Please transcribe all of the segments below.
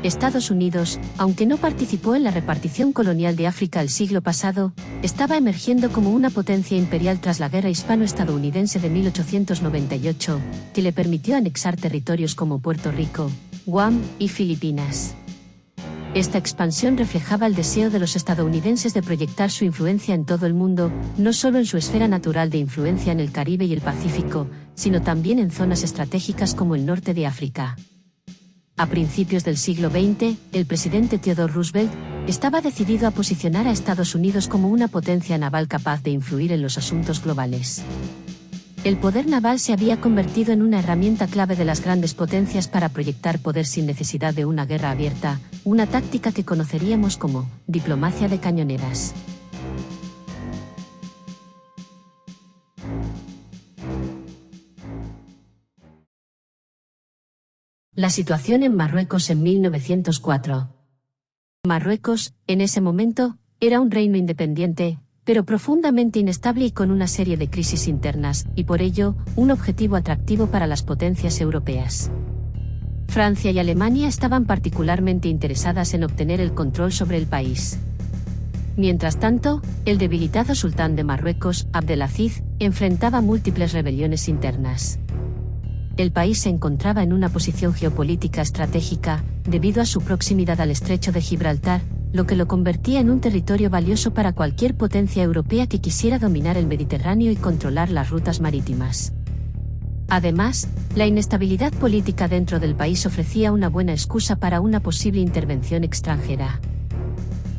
Estados Unidos, aunque no participó en la repartición colonial de África el siglo pasado, estaba emergiendo como una potencia imperial tras la Guerra Hispano-Estadounidense de 1898, que le permitió anexar territorios como Puerto Rico, Guam y Filipinas. Esta expansión reflejaba el deseo de los estadounidenses de proyectar su influencia en todo el mundo, no solo en su esfera natural de influencia en el Caribe y el Pacífico, sino también en zonas estratégicas como el norte de África. A principios del siglo XX, el presidente Theodore Roosevelt estaba decidido a posicionar a Estados Unidos como una potencia naval capaz de influir en los asuntos globales. El poder naval se había convertido en una herramienta clave de las grandes potencias para proyectar poder sin necesidad de una guerra abierta, una táctica que conoceríamos como diplomacia de cañoneras. La situación en Marruecos en 1904. Marruecos, en ese momento, era un reino independiente, pero profundamente inestable y con una serie de crisis internas, y por ello, un objetivo atractivo para las potencias europeas. Francia y Alemania estaban particularmente interesadas en obtener el control sobre el país. Mientras tanto, el debilitado sultán de Marruecos, Abdelaziz, enfrentaba múltiples rebeliones internas. El país se encontraba en una posición geopolítica estratégica, debido a su proximidad al estrecho de Gibraltar, lo que lo convertía en un territorio valioso para cualquier potencia europea que quisiera dominar el Mediterráneo y controlar las rutas marítimas. Además, la inestabilidad política dentro del país ofrecía una buena excusa para una posible intervención extranjera.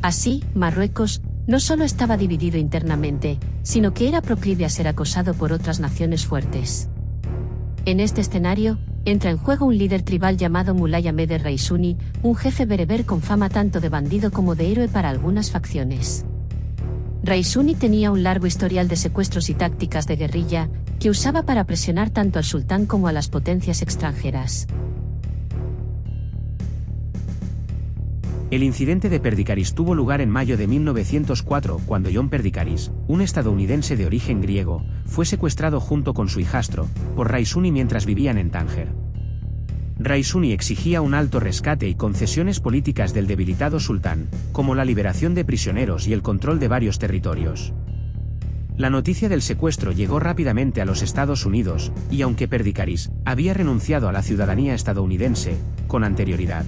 Así, Marruecos no solo estaba dividido internamente, sino que era proclive a ser acosado por otras naciones fuertes. En este escenario, entra en juego un líder tribal llamado Moulay Ahmed el-Raisuni, un jefe bereber con fama tanto de bandido como de héroe para algunas facciones. Raisuni tenía un largo historial de secuestros y tácticas de guerrilla, que usaba para presionar tanto al sultán como a las potencias extranjeras. El incidente de Perdicaris tuvo lugar en mayo de 1904, cuando John Perdicaris, un estadounidense de origen griego, fue secuestrado junto con su hijastro, por Raisuni mientras vivían en Tánger. Raisuni exigía un alto rescate y concesiones políticas del debilitado sultán, como la liberación de prisioneros y el control de varios territorios. La noticia del secuestro llegó rápidamente a los Estados Unidos, y aunque Perdicaris había renunciado a la ciudadanía estadounidense con anterioridad,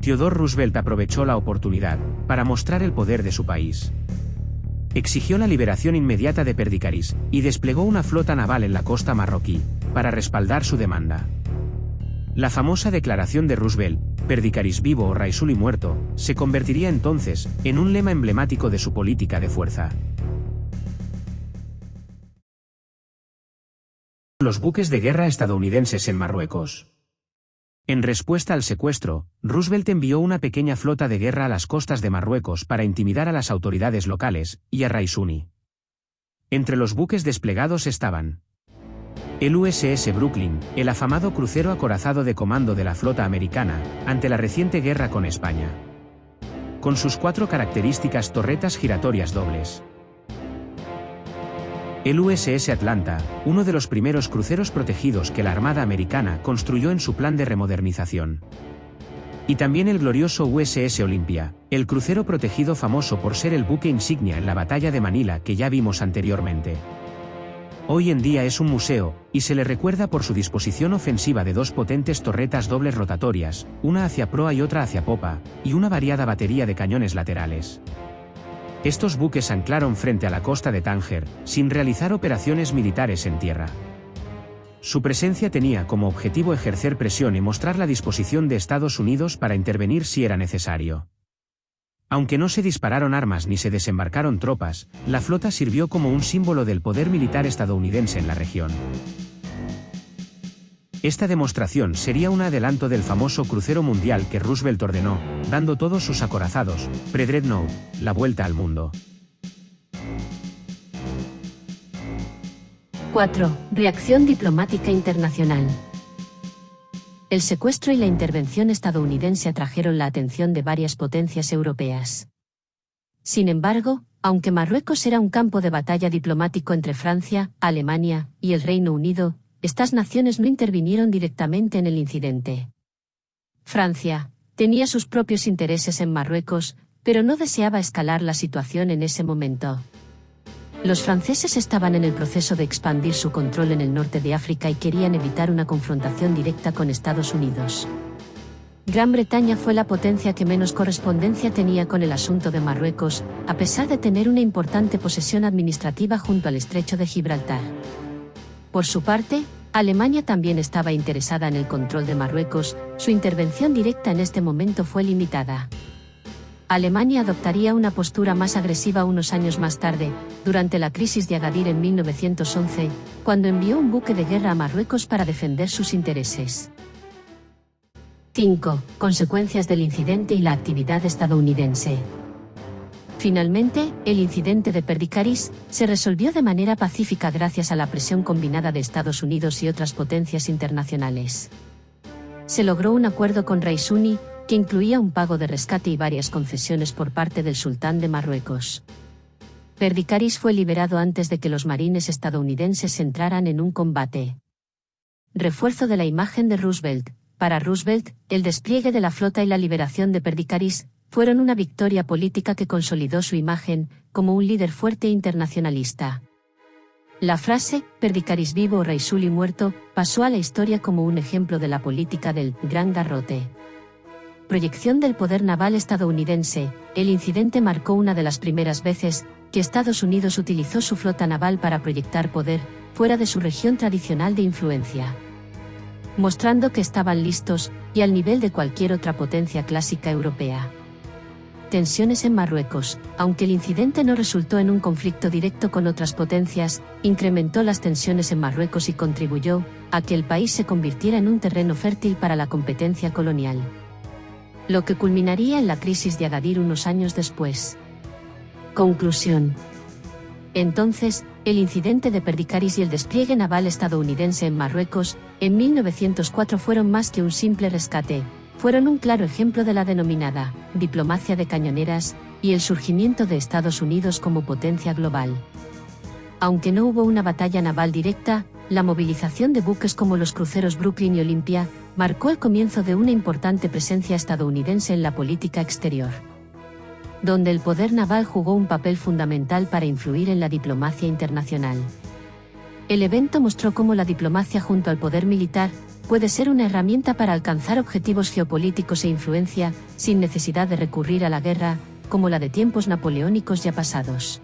Theodore Roosevelt aprovechó la oportunidad para mostrar el poder de su país. Exigió la liberación inmediata de Perdicaris y desplegó una flota naval en la costa marroquí para respaldar su demanda. La famosa declaración de Roosevelt, Perdicaris vivo o Raisuni muerto, se convertiría entonces en un lema emblemático de su política de fuerza. Los buques de guerra estadounidenses en Marruecos. En respuesta al secuestro, Roosevelt envió una pequeña flota de guerra a las costas de Marruecos para intimidar a las autoridades locales y a Raisuni. Entre los buques desplegados estaban el USS Brooklyn, el afamado crucero acorazado de comando de la flota americana, ante la reciente guerra con España, con sus 4 características torretas giratorias dobles. El USS Atlanta, uno de los primeros cruceros protegidos que la Armada Americana construyó en su plan de remodernización. Y también el glorioso USS Olympia, el crucero protegido famoso por ser el buque insignia en la batalla de Manila que ya vimos anteriormente. Hoy en día es un museo, y se le recuerda por su disposición ofensiva de 2 potentes torretas dobles rotatorias, una hacia proa y otra hacia popa, y una variada batería de cañones laterales. Estos buques anclaron frente a la costa de Tánger, sin realizar operaciones militares en tierra. Su presencia tenía como objetivo ejercer presión y mostrar la disposición de Estados Unidos para intervenir si era necesario. Aunque no se dispararon armas ni se desembarcaron tropas, la flota sirvió como un símbolo del poder militar estadounidense en la región. Esta demostración sería un adelanto del famoso crucero mundial que Roosevelt ordenó, dando todos sus acorazados, pre-dreadnought, la vuelta al mundo. 4. Reacción diplomática internacional. El secuestro y la intervención estadounidense atrajeron la atención de varias potencias europeas. Sin embargo, aunque Marruecos era un campo de batalla diplomático entre Francia, Alemania y el Reino Unido, estas naciones no intervinieron directamente en el incidente. Francia Tenía sus propios intereses en Marruecos, pero no deseaba escalar la situación en ese momento. Los franceses estaban en el proceso de expandir su control en el norte de África y querían evitar una confrontación directa con Estados Unidos. Gran Bretaña fue la potencia que menos correspondencia tenía con el asunto de Marruecos, a pesar de tener una importante posesión administrativa junto al estrecho de Gibraltar. Por su parte, Alemania también estaba interesada en el control de Marruecos, su intervención directa en este momento fue limitada. Alemania adoptaría una postura más agresiva unos años más tarde, durante la crisis de Agadir en 1911, cuando envió un buque de guerra a Marruecos para defender sus intereses. 5. Consecuencias del incidente y la actividad estadounidense. Finalmente, el incidente de Perdicaris se resolvió de manera pacífica gracias a la presión combinada de Estados Unidos y otras potencias internacionales. Se logró un acuerdo con Raisuni, que incluía un pago de rescate y varias concesiones por parte del sultán de Marruecos. Perdicaris fue liberado antes de que los marines estadounidenses entraran en un combate. Refuerzo de la imagen de Roosevelt. Para Roosevelt, el despliegue de la flota y la liberación de Perdicaris fueron una victoria política que consolidó su imagen como un líder fuerte e internacionalista. La frase, Perdicaris vivo o Raisuli muerto, pasó a la historia como un ejemplo de la política del Gran Garrote. Proyección del poder naval estadounidense. El incidente marcó una de las primeras veces que Estados Unidos utilizó su flota naval para proyectar poder fuera de su región tradicional de influencia, mostrando que estaban listos y al nivel de cualquier otra potencia clásica europea. Tensiones en Marruecos. Aunque el incidente no resultó en un conflicto directo con otras potencias, incrementó las tensiones en Marruecos y contribuyó a que el país se convirtiera en un terreno fértil para la competencia colonial, lo que culminaría en la crisis de Agadir unos años después. Conclusión. Entonces, el incidente de Perdicaris y el despliegue naval estadounidense en Marruecos, en 1904 fueron más que un simple rescate, fueron un claro ejemplo de la denominada diplomacia de cañoneras y el surgimiento de Estados Unidos como potencia global. Aunque no hubo una batalla naval directa, la movilización de buques como los cruceros Brooklyn y Olympia marcó el comienzo de una importante presencia estadounidense en la política exterior, donde el poder naval jugó un papel fundamental para influir en la diplomacia internacional. El evento mostró cómo la diplomacia junto al poder militar puede ser una herramienta para alcanzar objetivos geopolíticos e influencia, sin necesidad de recurrir a la guerra, como la de tiempos napoleónicos ya pasados.